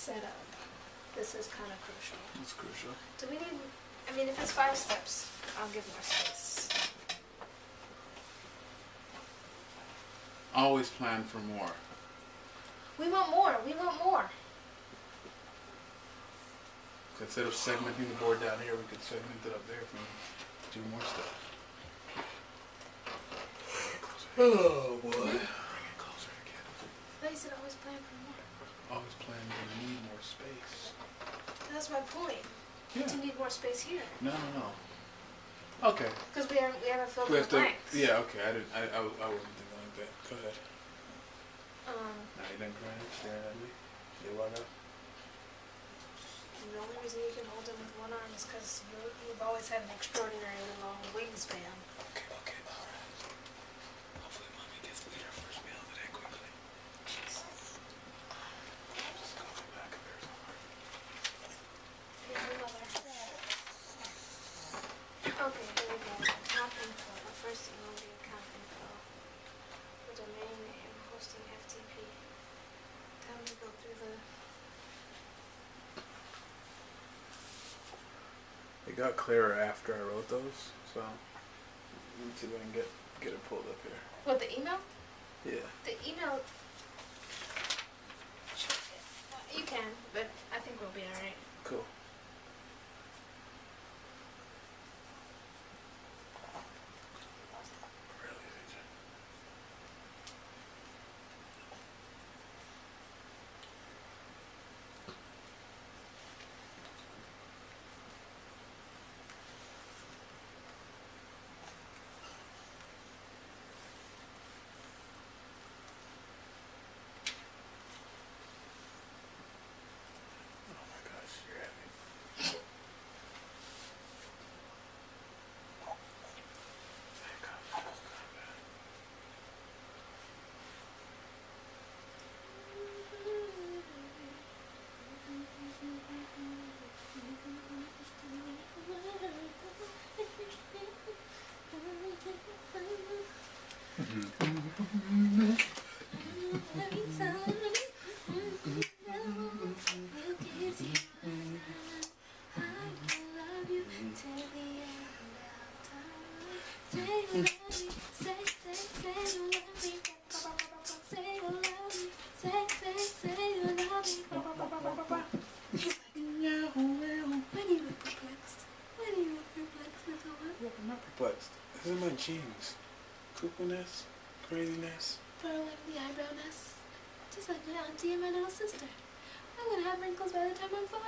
setup, this is kind of crucial. It's crucial. Do we need, I mean, if it's 5 steps, I'll give more space. Always plan for more. We want more. We want more. So instead of segmenting the board down here, we could segment it up there if we do more stuff. Oh boy. Bring it closer again. But you said always plan for more. Always plan to need more space. That's my point. Yeah. To need more space here. No. Okay. Because we haven't filled We in have the to. blanks. Yeah. Okay. I wasn't thinking like that. Go ahead. Now you done crying, staring at me. You walk out. The only reason you can hold him with one arm is because you've always had an extraordinarily long wingspan. Okay. Alright. Hopefully mommy gets to eat her first meal today quickly. Jesus. Just go back if there's somewhere. Here's your mother. Okay, here we go. Account info. First it will be account info. The domain name, hosting FTP. Time to go through the... It got clearer after I wrote those, so let me see if I can get it pulled up here. What, the email? Yeah. The email... You can, but I think we'll be alright. Cool. Really, AJ. Oh my gosh, you're having. I'm not perplexed. This is my genes. Cuckoo-ness, craziness. Pearl and the eyebrowness. Just like my auntie and my little sister. I'm gonna have wrinkles by the time I'm 5.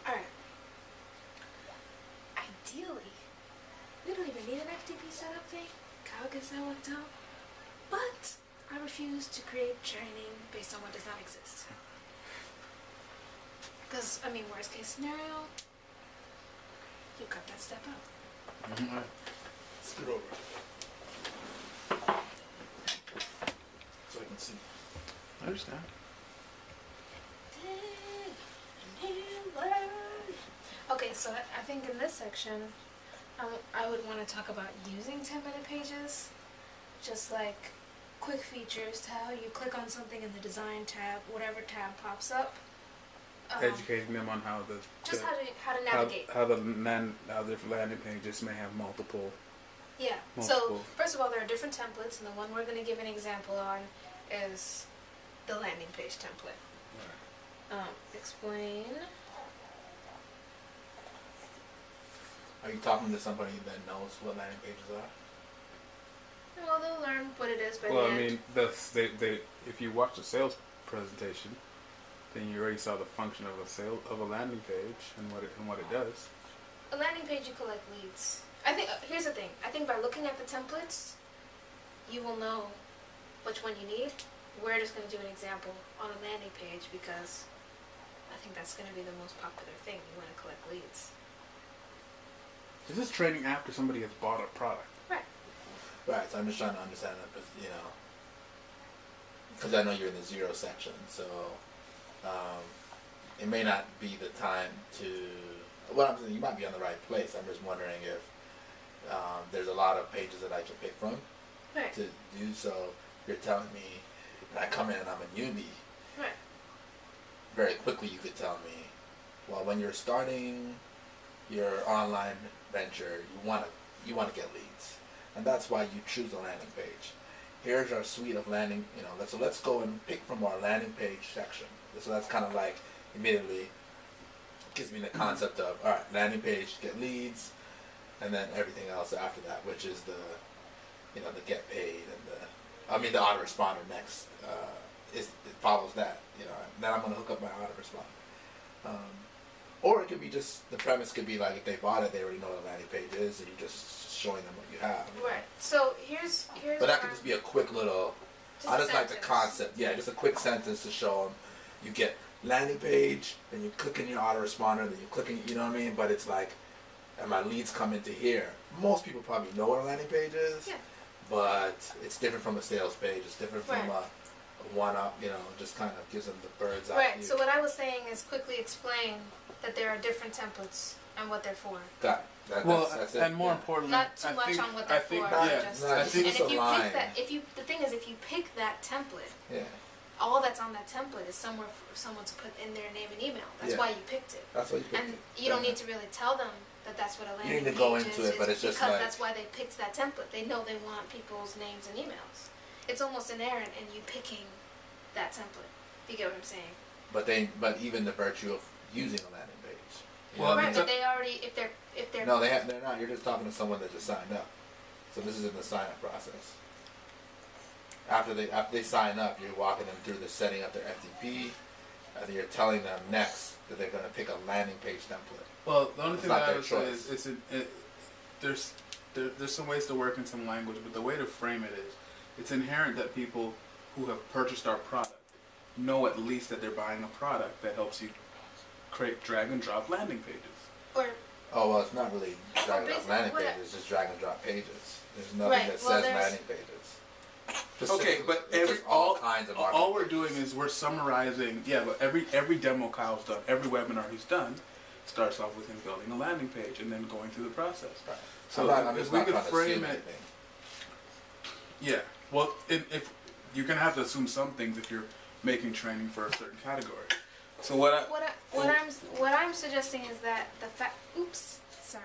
Alright. Ideally, we don't even need an FTP setup thing. Kyle gets that worked out. But I refuse to create training based on what does not exist. Because, I mean, worst case scenario, you cut that step out. Scoot over. So I can see. I understand. Okay, so I think in this section, I would want to talk about using 10-minute pages. Just like quick features to how you click on something in the design tab, whatever tab pops up. Educating them on how the just how to navigate. How different landing pages may have multiple. Yeah. So first of all, there are different templates, and the one we're going to give an example on is the landing page template. Right. Explain. Are you talking to somebody that knows what landing pages are? Well, they'll learn what it is by Well, the I end. mean, if you watch the sales presentation, then you already saw the function of a landing page and what it does. A landing page, you collect leads. I think here's the thing. I think by looking at the templates, you will know which one you need. We're just going to do an example on a landing page because I think that's going to be the most popular thing. You want to collect leads. This is training after somebody has bought a product. Right. Right, so I'm just trying to understand that, because I know you're in the 0 section, so it may not be the time to. Well, I'm saying you might be on the right place. I'm just wondering if there's a lot of pages that I can pick from Right. to do so. you're telling me, and I come in and I'm a newbie, Right. very quickly you could tell me, well, when you're starting your online venture, you want to get leads, and that's why you choose a landing page. Here's our suite of landing, so let's go and pick from our landing page section. So that's kind of like immediately gives me the concept of, all right, landing page, get leads, and then everything else after that, which is the get paid and the autoresponder next. It follows that, and then I'm gonna hook up my autoresponder. Or it could be just, the premise could be like, if they bought it, they already know what a landing page is, and you're just showing them what you have. Right. So here's. But that could just be a quick little. I just like the concept. Yeah, just a quick sentence to show them. You get landing page, then you click in your autoresponder, then you click in, you know what I mean? But it's like, and my leads come into here. Most people probably know what a landing page is. Yeah. But it's different from a sales page. It's different from Right. a one-up. Just kind of gives them the bird's eye Right. view. So what I was saying is quickly explain that there are different templates and what they're for. Got it. That's it. and more Yeah. importantly, Not too I much think, on what I they're think, for. yeah, Just, I think and it's if a you line. pick that, the thing is, if you pick that template, Yeah. all that's on that template is somewhere for someone to put in their name and email. That's Yeah. why you picked it. That's what you picked. And you don't need to really tell them that that's what a landing need to page go is. into it, but it's just because like- that's why they picked that template. They know they want people's names and emails. It's almost inherent in you picking that template. You get what I'm saying? But even the virtue of using a landing page. You know Well, what I Right, mean? but they already if they're No, they're not. You're just talking to someone that just signed up. So this is in the sign up process. After they sign up, you're walking them through the setting up their FTP, and then you're telling them next that they're going to pick a landing page template. well, the only It's thing not that I their would say choice. is there's some ways to work in some language, but the way to frame it is, it's inherent that people who have purchased our product know at least that they're buying a product that helps you create drag and drop landing pages. or Oh well, it's not really drag and drop basically landing what pages. It's just drag and drop pages. There's nothing Right, that well, says there's- landing pages. Okay, Specifically, but it's just all kinds of marketing all we're pages. doing is we're summarizing. Yeah, but every demo Kyle's done, every webinar he's done, starts off with him building a landing page and then going through the process. Right. So I'm if just we not could trying to frame assume it, anything. yeah. Well, if you're gonna have to assume some things if you're making training for a certain category. So what I'm suggesting is that the fact. Oops, sorry.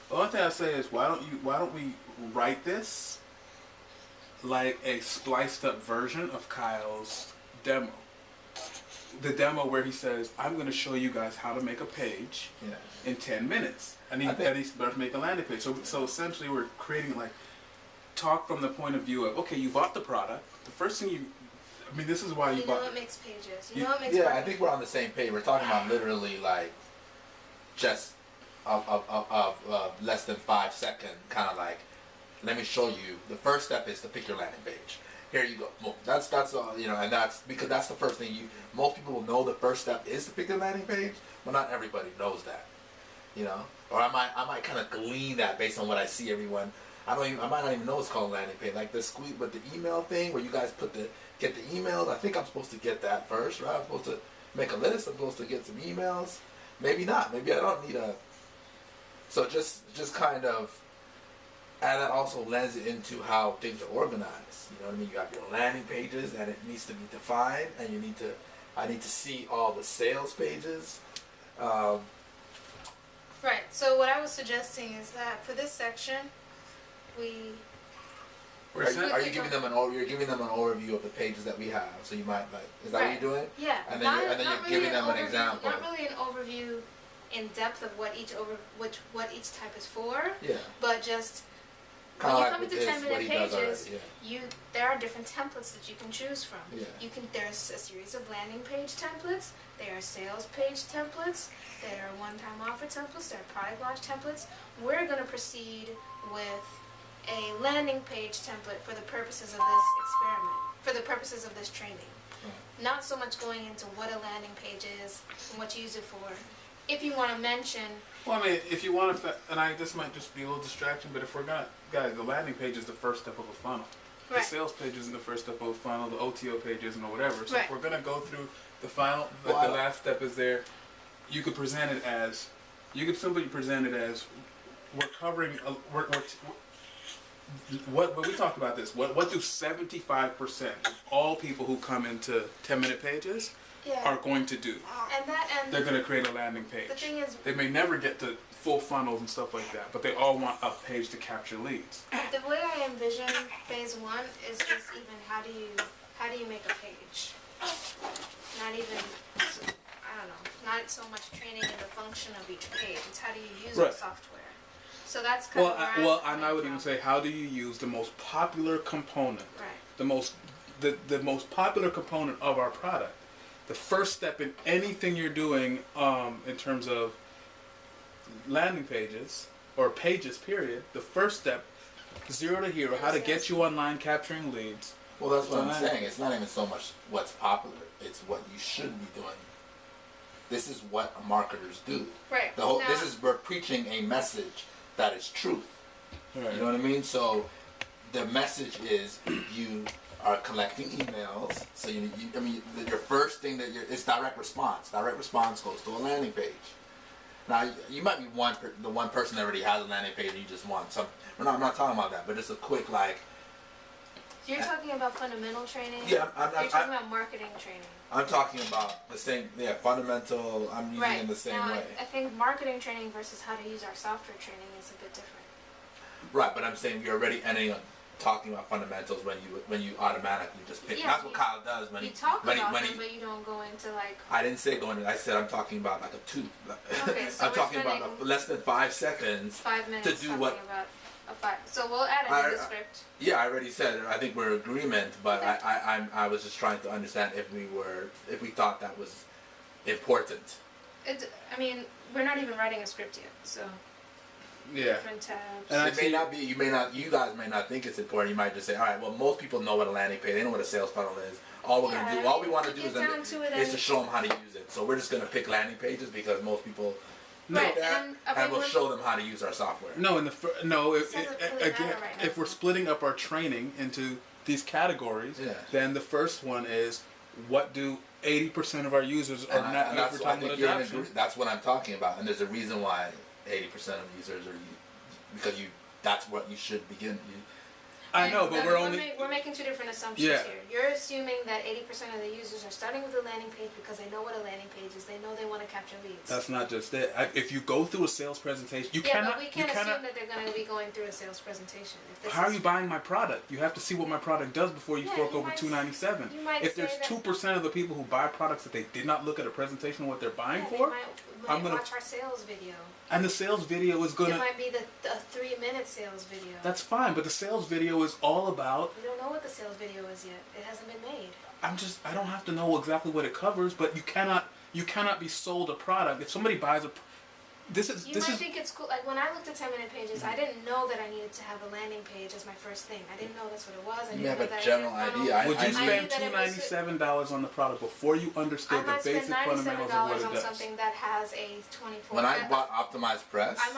the only thing I say is why don't we write this like a spliced up version of Kyle's demo. The demo where he says, I'm going to show you guys how to make a page Yeah. in 10 minutes. And I think- he's about to make a landing page. So essentially we're creating like talk from the point of view of, okay, you bought the product. The first thing this is why you You know bought what it. makes pages. You- You know what makes. Yeah, I marketing. think we're on the same page. We're talking about literally like just of less than 5 second kind of like, let me show you. The first step is to pick your landing page. Here you go. Boom. That's and that's because that's the first thing most people will know. The first step is to pick their landing page, but not everybody knows that. Or I might kind of glean that based on what I see everyone. I might not even know it's called a landing page. Like but the email thing where you guys get the emails. I think I'm supposed to get that first, right? I'm supposed to make a list. I'm supposed to get some emails. Maybe not. Maybe I don't need a. So just kind of. And that also lends it into how things are organized. You know what I mean? You have your landing pages, and it needs to be defined, and I need to see all the sales pages. Right. So what I was suggesting is that for this section, Are you giving them you're giving them an overview of the pages that we have? So you might is that Right. what you're doing? Yeah. And then you're giving them an overview, example. Not really an overview in depth of what each type is for, Yeah. but just Kind when of you like come with into this, 10-minute what he does pages, already. there are different templates that you can choose from. Yeah. There's a series of landing page templates. There are sales page templates. There are one-time offer templates. There are product launch templates. We're going to proceed with a landing page template for the purposes of this experiment, for the purposes of this training. Not so much going into what a landing page is and what you use it for. If you want to mention, Well, I mean, if you want to, this might just be a little distraction, but if we're gonna, guys, the landing page is the first step of a funnel. The right, sales page isn't the first step of a funnel. The OTO page isn't, or whatever. So Right. if we're gonna go through the final, the Well, last step is there. You could present it as, you could simply present it as, we're covering, what we talked about this. What do 75% of all people who come into 10-minute pages are going to do? And They're going to create a landing page. the thing is, They may never get to full funnels and stuff like that, but they all want a page to capture leads. the way I envision phase one is just even how do you make a page? Not even, I don't know, not so much training in the function of each page. It's how do you use Right. the software. So that's kind of where And I would even say, how do you use the most popular component? Right. The most popular component of our product. The first step in anything you're doing in terms of landing pages or pages period, the first step, 0 to hero, how to get you online capturing leads. Well, that's what I'm saying. It's not even so much what's popular. It's what you should be doing. This is what marketers do. Right. We're preaching a message that is truth. Right. You know what I mean? So the message is you are collecting emails. So your first thing it's direct response. Direct response goes to a landing page. Now you might be the one person that already has a landing page and you just want some. I'm not talking about that, but just a quick like. You're talking about fundamental training? Yeah, You're talking about marketing training. I'm talking about the same, fundamental, I'm using Right. in the same Now, way. I think marketing training versus how to use our software training is a bit different. Right, but I'm saying you're already ending up talking about fundamentals when you automatically just pick. Yeah, That's what Kyle does when You he talk when about he, when them, he, but you don't go into like. I didn't say going to, I said I'm talking about like a tooth. Okay, so I'm we're talking about spending less than 5 seconds 5 minutes to do talking what. about a 5. So we'll add it in the script. Yeah, I already said it. I think we're in agreement, but Okay. I was just trying to understand if we thought that was important. I mean, we're not even writing a script yet, so Yeah. different tabs. And I It may not be. You guys may not think it's important. You might just say, all right, well, most people know what a landing page. They know what a sales funnel is. All we're gonna do, all we want to do is to show them how to use it. So we're just gonna pick landing pages because most people know Right, that, and we'll show them how to use our software. No, It doesn't really again, matter right now. if we're splitting up our training into these categories, Yeah. then the first one is what do 80% of our users are And not. and If that's we're what I talking think about you're in adoption. that's what I'm talking about. And there's a reason why 80% of users are because that's what you should begin. I know, but we're making two different assumptions Yeah. here. You're assuming that 80% of the users are starting with a landing page because they know what a landing page is. They know they want to capture leads. That's not just it. If you go through a sales presentation, you yeah, cannot. but we can't you assume cannot. that they're going to be going through a sales presentation. If this How are is- you buying my product? You have to see what my product does before you Yeah, fork you over might- $297. you might If say there's that- 2% of the people who buy products that they did not look at a presentation of what they're buying Yeah, for, they might I'm gonna- watch our sales video. and the sales video is It gonna. might be a 3-minute sales video. That's fine, but the sales video is all about. We don't know what the sales video is yet. It hasn't been made. I don't have to know exactly what it covers, but you cannot be sold a product if somebody buys a. This is You this might is. think it's cool. Like when I looked at 10-minute pages, I didn't know that I needed to have a landing page as my first thing. I didn't know that's what it was. I You didn't have know a that general I needed a idea. funnel. Would you I spend knew that it was- $297 on the product before you I understood the might spend basic fundamentals of what $97 it on does? something that has a 24. When I bought Optimized Press, I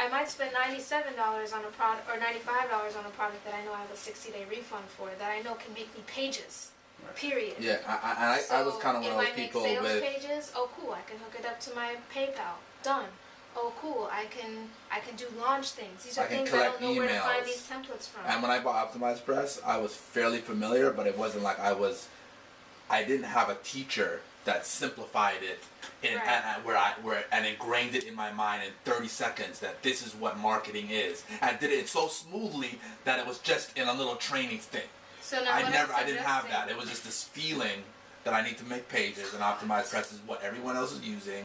might spend $97 on a product or $95 on a product that I know I have a 60-day refund for that I know can make me pages. Right. Period. yeah, I was kind of one of those people It might make with. sales pages. Oh, cool! I can hook it up to my PayPal. Done. Oh, cool! I can do launch things. These I are can things I collect don't know where to find emails. these templates from. And when I bought Optimized Press, I was fairly familiar, but it wasn't like I didn't have a teacher that simplified it and ingrained it in my mind in 30 seconds that this is what marketing is, and did it so smoothly that it was just in a little training thing. So now I what didn't I'm have suggesting- that. It was just this feeling that I need to make pages, and Optimized Press is what everyone else is using.